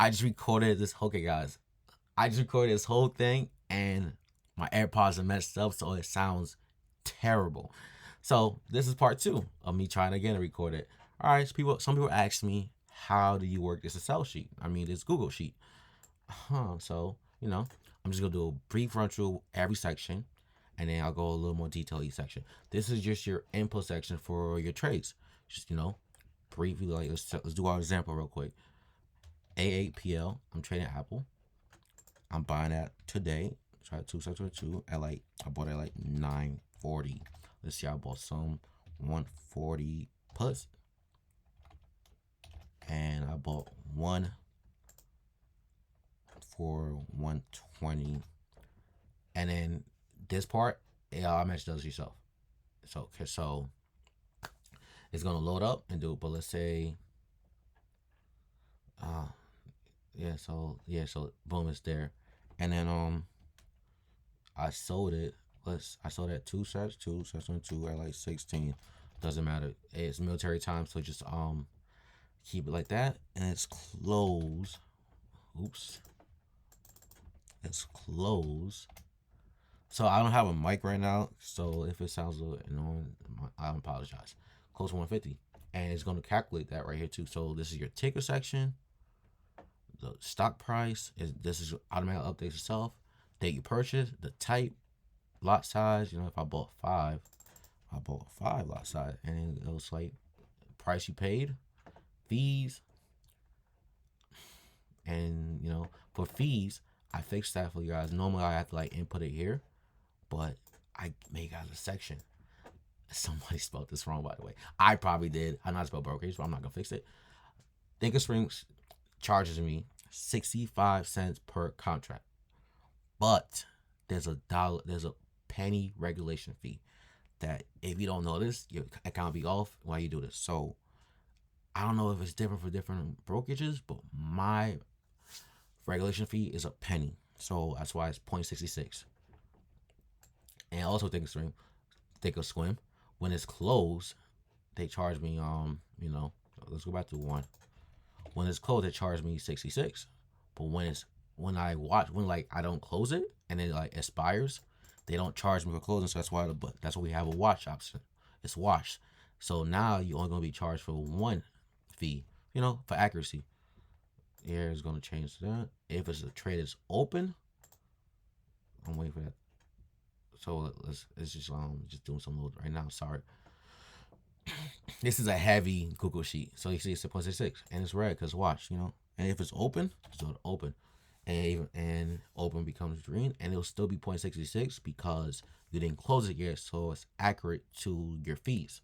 I just recorded this. Okay, guys, I just recorded this whole thing, and my AirPods are messed up, so it sounds terrible. So this is part two of me trying again to record it. All right, so some people ask me, how do you work this Excel sheet? I mean, this Google sheet. So I'm just gonna do a brief run through every section, and then I'll go a little more detail each section. This is just your input section for your trades. Just briefly, like let's do our example real quick. A8PL. I'm trading Apple. I'm buying that today. Try 2 at I bought it at like 940. Let's see, I bought some 140 puts, and I bought one for 120. And then this part, it automatically does yourself. So it's gonna load up and do it. But let's say, so boom, it's there. And then I sold it. I sold at two sets on two at like 16. Doesn't matter. It's military time, so just keep it like that. And it's closed. Oops. It's closed. So I don't have a mic right now, so if it sounds a little annoying, I apologize. Close 150. And it's gonna calculate that right here too. So this is your ticker section. The stock price this is automatic updates itself. Date you purchase, the type, lot size. If I bought five lot size, and it was like price you paid, fees, and for fees, I fixed that for you guys. Normally I have to like input it here, but I make out a section. Somebody spelled this wrong, by the way. I probably did. I know how to spell brokerage, but I'm not gonna fix it. Thinkorswim charges me 65 cents per contract, but there's a penny regulation fee that if you don't notice, your account will be off while you do this. So I don't know if it's different for different brokerages, but my regulation fee is a penny, so that's why it's 0.66. And also Thinkorswim, when it's closed, they charge me let's go back to one. When it's closed, they charge me 66. But when I don't close it and it like expires, they don't charge me for closing. So that's why we have a watch option. It's watched. So now you're only gonna be charged for one fee, for accuracy. Here is gonna change that. If it's a trade is open, I'm waiting for that. So it's just doing some load right now. Sorry. This is a heavy Google sheet, so you see it's 6.66, and it's red because watch, And if it's open, it's open, and open becomes green, and it'll still be 0.66 because you didn't close it yet, so it's accurate to your fees.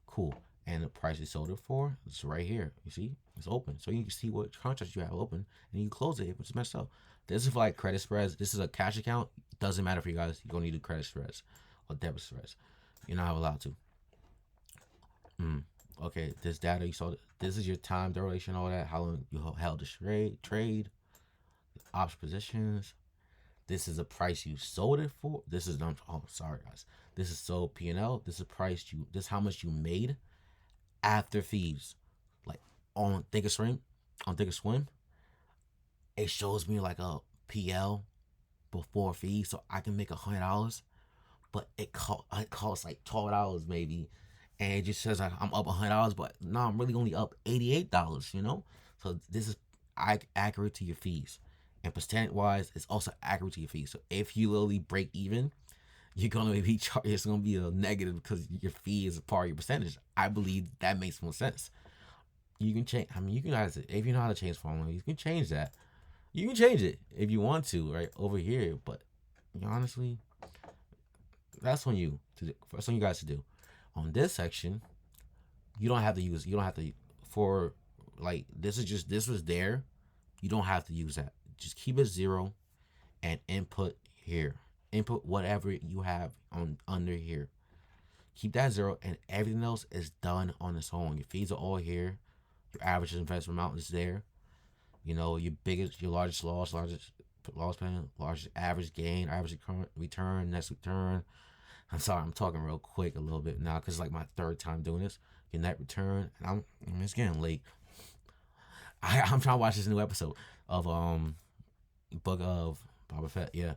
Cool. And the price you sold it for, it's right here. You see, it's open, so you can see what contracts you have open, and you close it if it's messed up. This is for like credit spreads. This is a cash account. Doesn't matter for you guys. You're gonna need to credit spreads or debit spreads. You're not allowed to. Okay, this data you saw. This is your time duration, all that. How long you held the trade, option positions. This is the price you sold it for. This is sorry guys. This is sold P&L. This is price this is how much you made after fees. Like on Thinkorswim, it shows me like a PL before fees, so I can make $100, but it costs like $12 maybe, and it just says like I'm up $100, but no, I'm really only up $88. So this is accurate to your fees, and percent wise, it's also accurate to your fees. So if you literally break even, you're gonna be charged. It's gonna be a negative because your fee is a part of your percentage. I believe that makes more sense. You can change. I mean, you can if you know how to change formula, you can change that. You can change it if you want to, right over here. But honestly, that's on you that's on you guys to do. On this section, you don't have to use. You don't have to for like this was there. You don't have to use that. Just keep it 0 and input here. Input whatever you have on under here. Keep that 0, and everything else is done on its own. Your fees are all here. Your average investment amount is there. Your largest loss, plan, largest average gain, average return, next return. I'm sorry, I'm talking real quick a little bit now because it's like my third time doing this. Your net return, and it's getting late. I'm trying to watch this new episode. of book of Boba Fett. Yeah.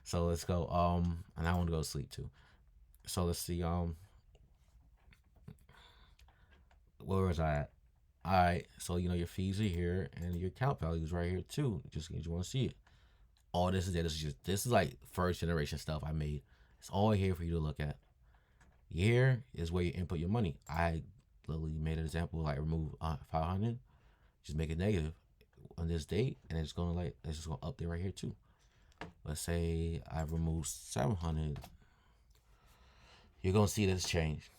So let's go. And I want to go to sleep too. So let's see. Where was I at? All right. So you know your fees are here and your account value is right here too. Just in case you want to see it. All this is it. This is like first generation stuff I made. It's all here for you to look at. Here is where you input your money. I literally made an example like remove 500, just make it negative on this date, and it's just gonna update right here too. Let's say I remove 700. You're gonna see this change.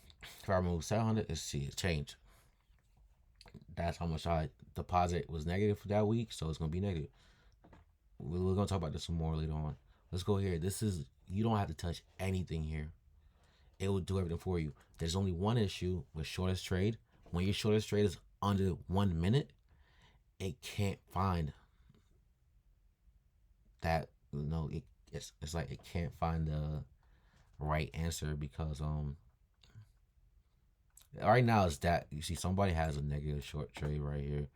If I remove 700, let's see it change. That's how much I deposit was negative for that week, so it's gonna be negative. We're gonna talk about this some more later on. Let's go here. This is you don't have to touch anything here. It will do everything for you. There's only one issue with shortest trade. When your shortest trade is under 1 minute, it can't find that. It's like it can't find the right answer because right now it's that you see somebody has a negative short trade right here.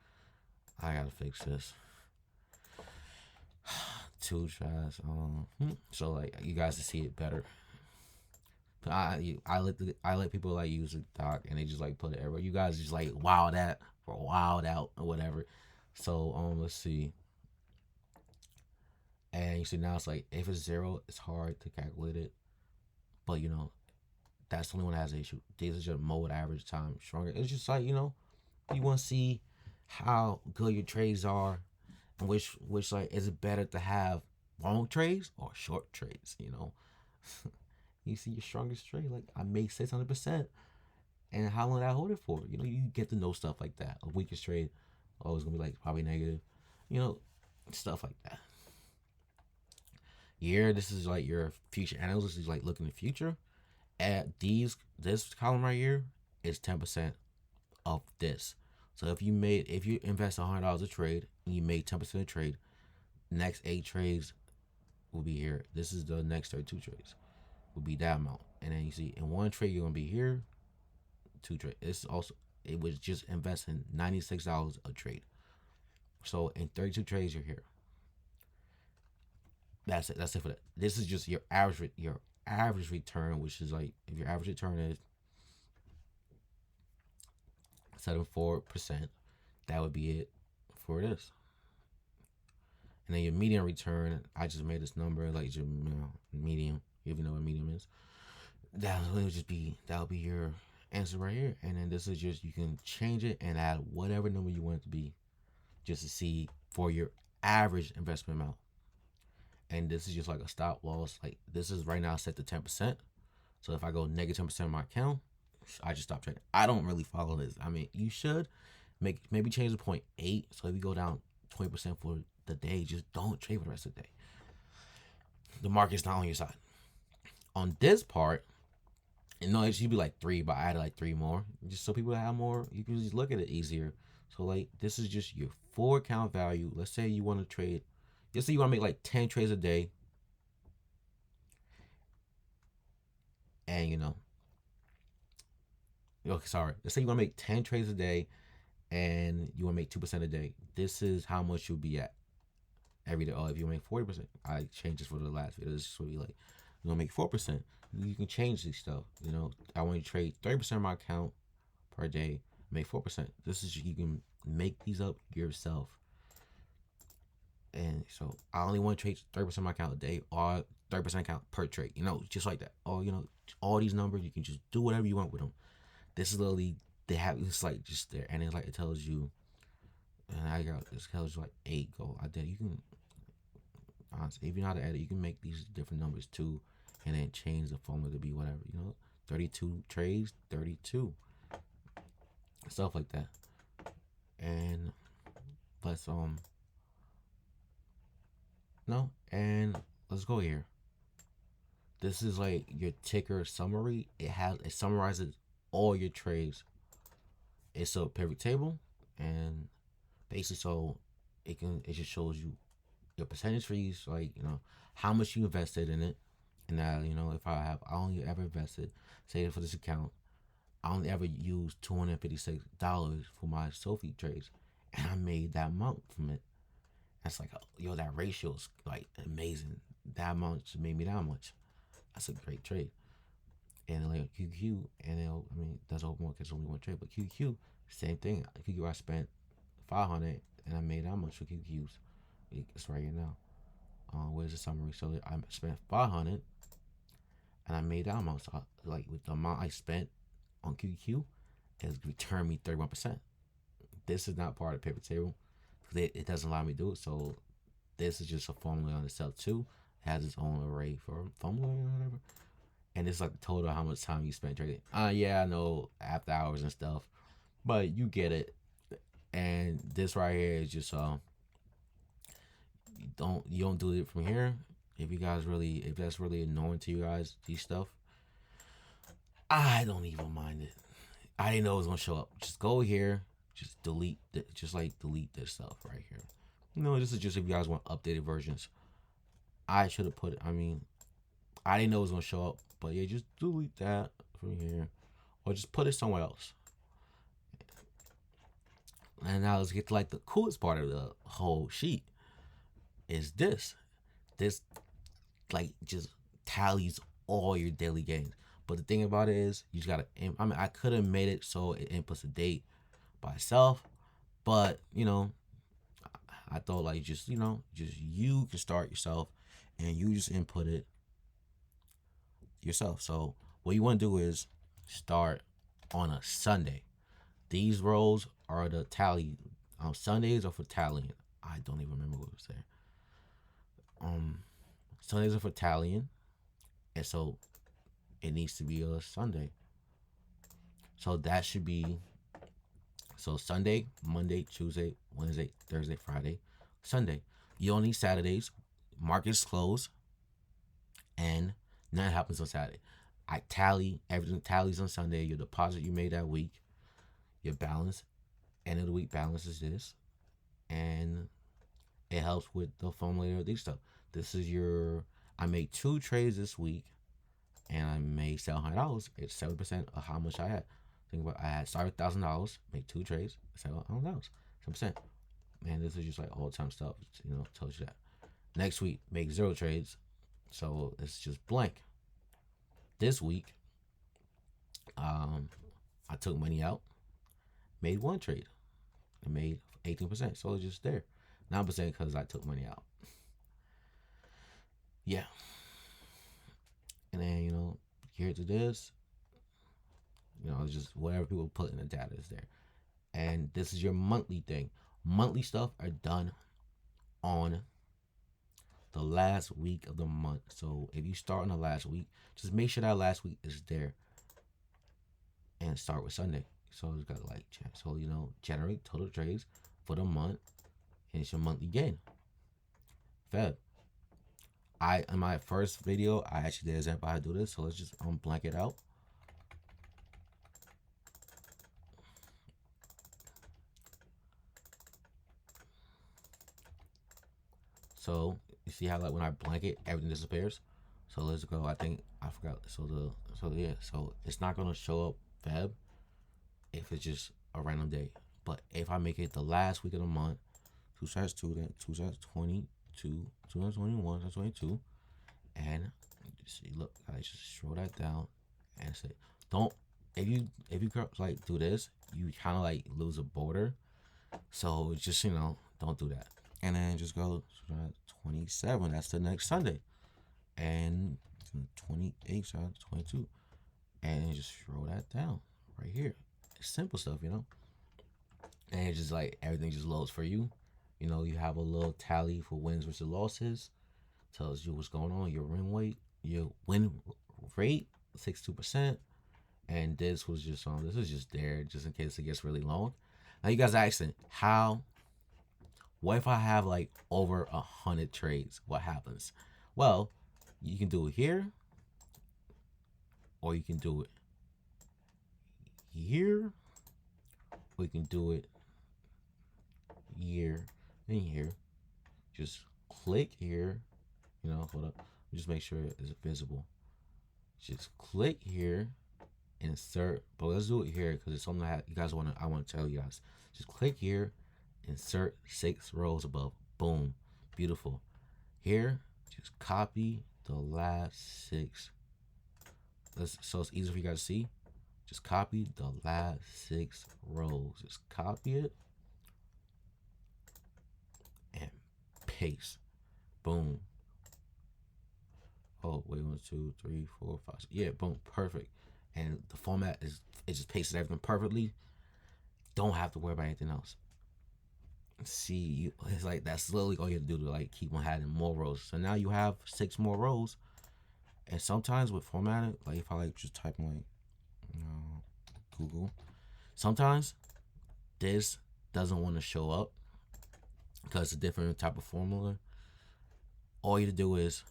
I gotta fix this. Two tries. So like you guys to see it better. I let people like use the doc and they just like put it everywhere. You guys just like wild out or whatever. So let's see. And you see now it's like if it's zero, it's hard to calculate it. But you know that's the only one that has an issue. This is your mode average time stronger. It's just like you want to see how good your trades are, and which like is it better to have long trades or short trades? You see your strongest trade like I make 600%, and how long did I hold it for? You get to know stuff like that. A weakest trade, oh, it's gonna be like probably negative, you know, stuff like that. Yeah, this is like your future analysis is like looking in the future. At this column right here is 10% of this. So if you invest $100 a trade and you made 10% of the trade, next 8 trades will be here. This is the next 32 trades will be that amount. And then you see in one trade you're gonna be here, 2 trades. It was just investing $96 a trade. So in 32 trades you're here. That's it. That's it for that. This is just your average return, which is like if your average return is 74%, that would be it for this. And then your median return, I just made this number like your medium, if you know what medium is. That'll be your answer right here. And then this is just you can change it and add whatever number you want it to be, just to see for your average investment amount. And this is just like a stop loss. Like this is right now set to 10%. So if I go negative 10% of my account, I just stop trading. I don't really follow this. I mean, you should maybe change the 0.8. So if you go down 20% for the day, just don't trade for the rest of the day. The market's not on your side. On this part, it should be like 3, but I added like 3 more. Just so people have more, you can just look at it easier. So like this is just your 4 account value. Let's say you want to trade. Let's say you want to make like 10 trades a day. And okay, sorry. Let's say you want to make 10 trades a day and you want to make 2% a day. This is how much you'll be at every day. Oh, if you make 40%, I changed this for the last video. This will be like, you want to make 4%. You can change this stuff. I want to trade 30% of my account per day, make 4%. This is, you can make these up yourself. And so I only want to trade 30% of my account a day or 30% account per trade, just like that. Or, all these numbers, you can just do whatever you want with them. This is literally, it's like just there. And it's like, it tells you, and I got, this tells you like 8 goal. You can, honestly, if you know how to edit, you can make these different numbers too. And then change the formula to be whatever, 32 trades, 32. Stuff like that. And let's, no, and let's go here. This is like your ticker summary. It summarizes all your trades. It's a pivot table, and basically so it just shows you your percentage fees, like how much you invested in it, and that if I only ever invested, say for this account, I only ever used $256 for my Sophie trades, and I made that amount from it. That's like, yo, that ratio is like amazing. That much made me that much. That's a great trade. And like QQ, and I mean, that's open one because only one trade, but QQ, same thing. QQ, I spent 500 and I made that much for QQs. It's right here now. Where's the summary? So I spent 500 and I made that amount. So like with the amount I spent on QQ, it's returned me 31%. This is not part of the paper table because it doesn't allow me to do it. So this is just a formula on itself too. It has its own array for formula or whatever. And it's like the total how much time you spent trading. Yeah, I know after hours and stuff, but you get it. And this right here is just you don't do it from here. If that's really annoying to you guys, these stuff, I don't even mind it. I didn't know it was gonna show up. Just go here, just delete this stuff right here. This is just if you guys want updated versions. I should have put it. I mean, I didn't know it was gonna show up, but yeah, just delete that from here, or just put it somewhere else. And now let's get to like the coolest part of the whole sheet is this. This like just tallies all your daily gains. But the thing about it is you just gotta, I mean, I could have made it so it inputs a date by itself, but I thought like just you can start yourself and you just input it yourself. So what you want to do is start on a Sunday. These rows are the tally. Sundays are for tallying. I don't even remember what was there. Sundays are for tallying, and so it needs to be a Sunday. So that should be Sunday, Monday, Tuesday, Wednesday, Thursday, Friday, Sunday. You don't need Saturdays. Markets close, and nothing happens on Saturday. I tally everything tallies on Sunday. Your deposit you made that week, your balance, end of the week balance is this, and it helps with the formulator of these stuff. This is your. I made 2 trades this week, and I made $700. It's 7% of how much I had. Think about I had started $1,000, made 2 trades, $700, 7%. Man, this is just like all time stuff. Tells you that. Next week, make 0 trades, so it's just blank. This week, I took money out, made 1 trade, and made 18%. So it's just there. 9% because I took money out. Yeah. And then, here to this, it's just whatever people put in the data is there. And this is your monthly thing. Monthly stuff are done on the last week of the month. So if you start on the last week, just make sure that last week is there. And start with Sunday. So it's got generate total trades for the month. And it's your monthly gain. Feb. In my first video, I actually did exactly how to do this. So let's just blank it out. So you see how like when I blank it, everything disappears. So let's go. I think I forgot. So it's not gonna show up Feb if it's just a random day. But if I make it the last week of the month, 2/2, then 2/22, 2021, 2022, and see, look, I just scroll that down and say, don't. If you like do this, you kind of like lose a border. So just don't do that. And then just go 27. That's the next Sunday, and 28, 22, and just scroll that down right here. It's simple stuff, and it's just like everything just loads for you. You have a little tally for wins versus losses, tells you what's going on, your win rate, 62%, and this is just there just in case it gets really long. Now you guys are asking what if I have like over 100 trades? What happens? Well, you can do it here, or you can do it here, or you can do it here and here. Just click here. Hold up. Just make sure it's visible. Just click here, insert. But let's do it here because it's something that I want to tell you guys. Just click here insert 6 rows above. Boom, beautiful. Here, just copy the last 6. So it's easy for you guys to see. Just copy the last 6 rows. Just copy it and paste. Boom. Oh, wait, 1, 2, 3, 4, 5. Yeah, boom, perfect. And the format is, it just pastes everything perfectly. Don't have to worry about anything else. See, it's like that's literally all you have to do to like keep on adding more rows. So now you have 6 more rows. And sometimes with formatting, like if I like just type in like Google, sometimes this doesn't want to show up because it's a different type of formula. All you have to do is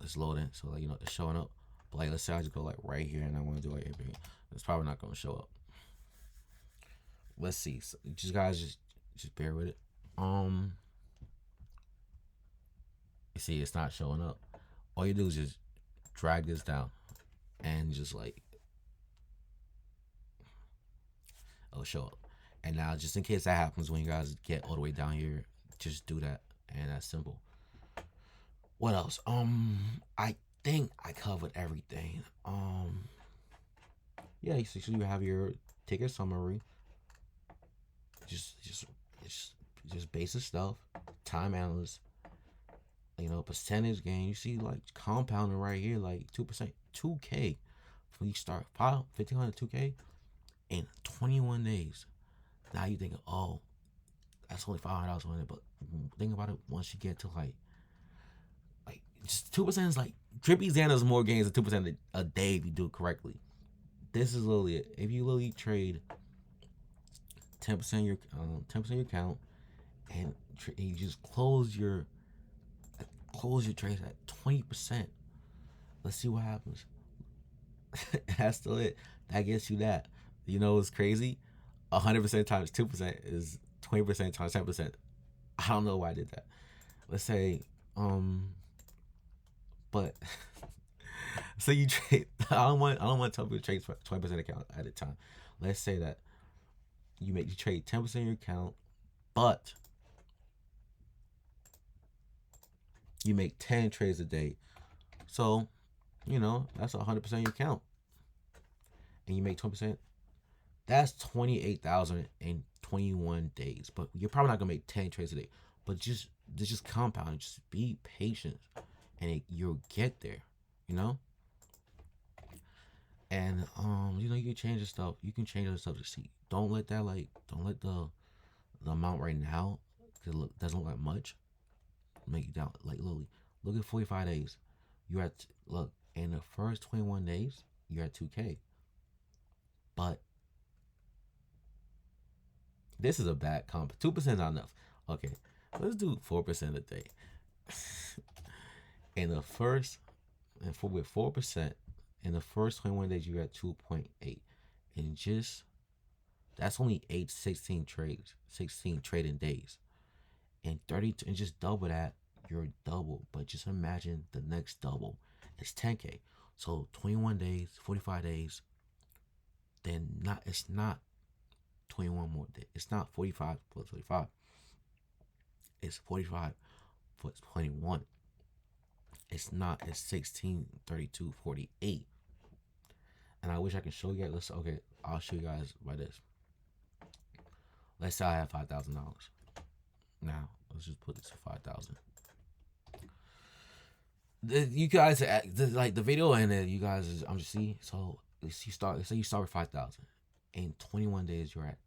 it's loading, so like it's showing up. But like let's say I just go like right here and I want to do like everything, it's probably not going to show up. Let's see. So just guys, just bear with it. You see, it's not showing up. All you do is just drag this down and just like it'll show up. And now, just in case that happens when you guys get all the way down here, just do that, and that's simple. What else? I think I covered everything. Yeah, so you have your ticket summary, just just basic stuff, time analyst, percentage gain. You see like compounding right here, like 2%, 2K. When you start 1,500, 2K in 21 days. Now you think, oh, that's only $500 on it, but think about it. Once you get to like just 2% is like Trippy Xana's more gains than 2% a day if you do it correctly. This is literally it. If you literally trade 10% your 10% your account and you just close your trades at 20%. Let's see what happens. That's still it. That gets you that. You know what's crazy? 100% times 2% is 20% times 10%. I don't know why I did that. Let's say, but so you trade. I don't want to tell people to trade 20% account at a time. Let's say that you trade 10% of your account, but you make 10 trades a day. So that's 100% of your account, and you make 20%. That's 28,000 in 21 days. But you're probably not gonna make 10 trades a day. But just compound. Just be patient, and you'll get there. You know. And you can change the stuff. You can change the stuff to see. Don't let the amount right now, because it doesn't look like much, make you down. Like literally, look at 45 days. You're at look in the first 21 days, you're at 2K. But this is a bad comp. 2% is not enough. Okay, let's do 4% a day. In the first, with 4%, in the first 21 days, you're at 2.8, and that's only 16 trades, 16 trading days, and 32, and just double that, you're double. But just imagine the next double is 10K. So 21 days, 45 days, then it's not 21 more days. It's not 45 plus 45. It's 45 plus 21. It's not. It's 16, 32, 48. And I wish I could show you guys. Okay, I'll show you guys by this. Let's say I have $5,000. Now, let's just put this at 5,000. You guys, like the video, and then you guys, I'm just see. So let's say you start with 5,000. In 21 days, you're at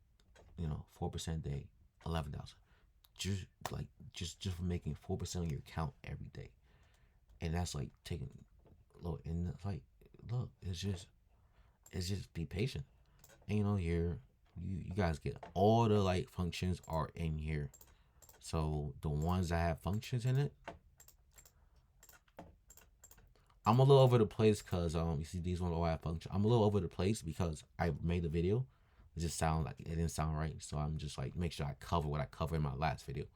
4% a day, 11,000. Just for making 4% on your account every day, and that's like taking look, and it's like look, it's just be patient. And here you guys get all the like functions are in here. So the ones that have functions in it, I'm a little over the place because you see these ones all have functions. I'm a little over the place because I made the video. It just sound like it didn't sound right. So I'm just like make sure I cover what I covered in my last video.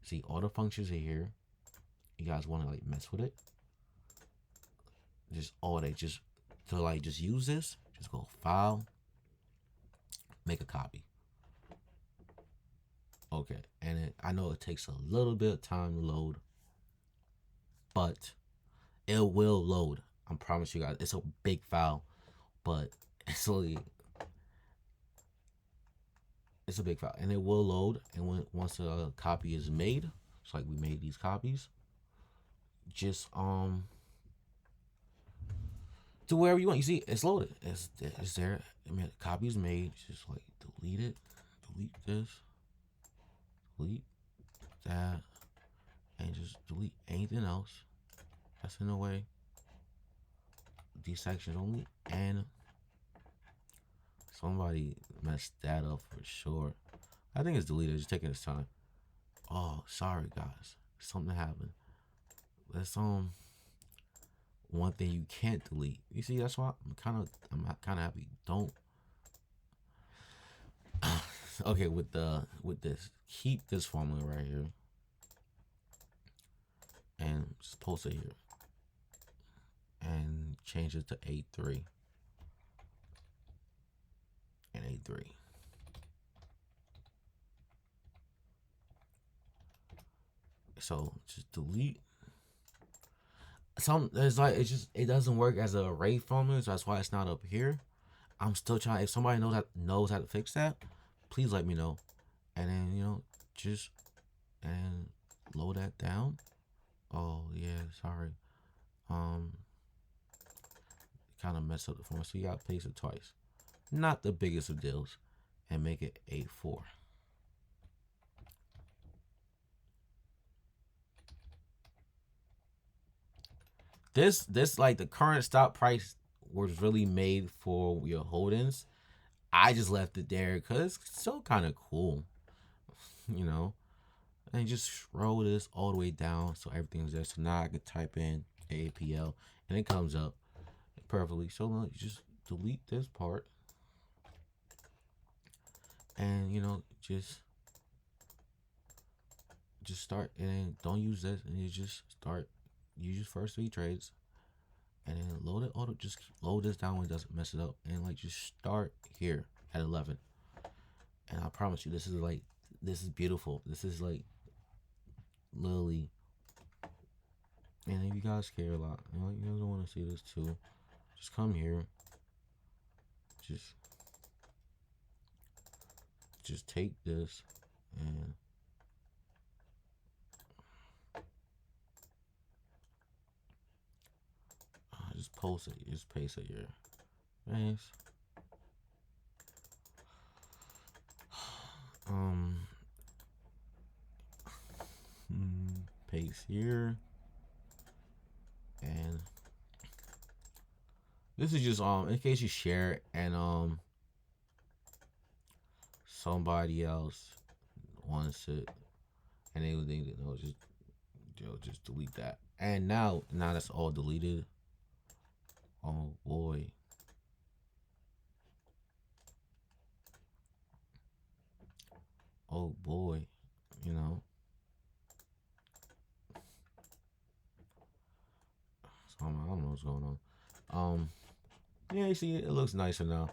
See, all the functions are here. You guys want to like mess with it? Just just use this. Just go file, make a copy. Okay, and I know it takes a little bit of time to load, but it will load. I promise you guys. It's a big file, but it's really it's a big file, and it will load. And once a copy is made, it's like we made these copies. Just to wherever you want. You see, it's loaded. It's there. I mean, copies made. Just like delete it, delete this, delete that, and just delete anything else that's in the way. These sections only, and somebody messed that up for sure. I think it's deleted. Just taking its time. Oh, sorry guys. Something happened. That's one thing you can't delete. You see, that's why I'm kind of happy. Don't. Okay, with this, keep this formula right here, and just post it here, and change it to A3 and A3. So just delete. It's like it doesn't work as an array formula, so that's why it's not up here. I'm still trying. If somebody knows how to fix that, please let me know. And then just and load that down. Oh yeah, sorry. Um, kind of messed up the formula, so you gotta paste it twice. Not the biggest of deals, and make it A4. This like the current stop price was really made for your holdings. I just left it there because it's still kind of cool, you know. And just scroll this all the way down so everything's there. So now I can type in AAPL and it comes up perfectly. So you just delete this part and just start, and don't use this, and you just start. Use your first 3 trades, and then load it auto. Just load this down when it doesn't mess it up, and like just start here at 11. And I promise you, this is beautiful. This is like literally. And if you guys care a lot, you guys want to see this too, just come here. Just take this and just post it. Just paste it here. Thanks. Paste here, and this is just in case you share it and somebody else wants it and they would think just delete that. And now that's all deleted. Oh boy. Oh boy. So I don't know what's going on. Yeah, you see, it looks nicer now.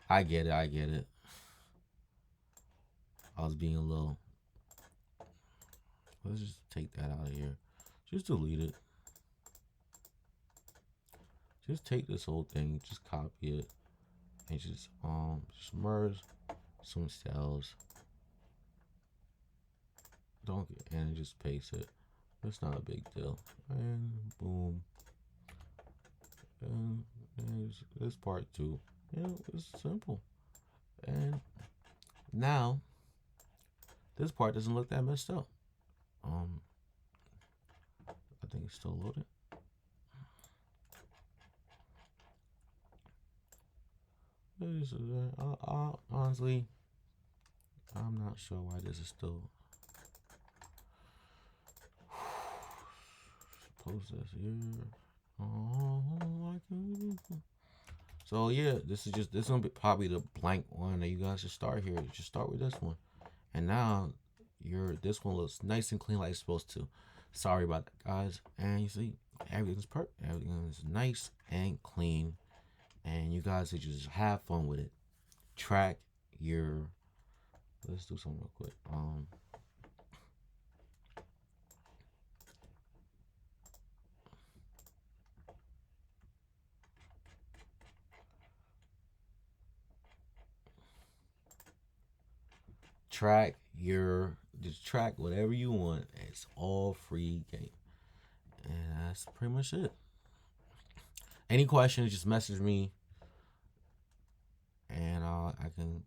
I get it. I get it. I was being a little. Let's just take that out of here. Just delete it. Just take this whole thing. Just copy it, and just merge some cells. Don't get, and just paste it. It's not a big deal. And boom. And there's this part too. It's simple. And now this part doesn't look that messed up. I think it's still loaded. Honestly, I'm not sure why this is still. Post this here. Oh, so yeah, this is gonna be probably the blank one that you guys should start here. Just start with this one, and now this one looks nice and clean like it's supposed to. Sorry about that, guys. And you see, everything's perfect. Everything is nice and clean, and you guys should just have fun with it. Track your. Let's do something real quick. just track whatever you want. It's all free game. And that's pretty much it. Any questions, just message me, and I can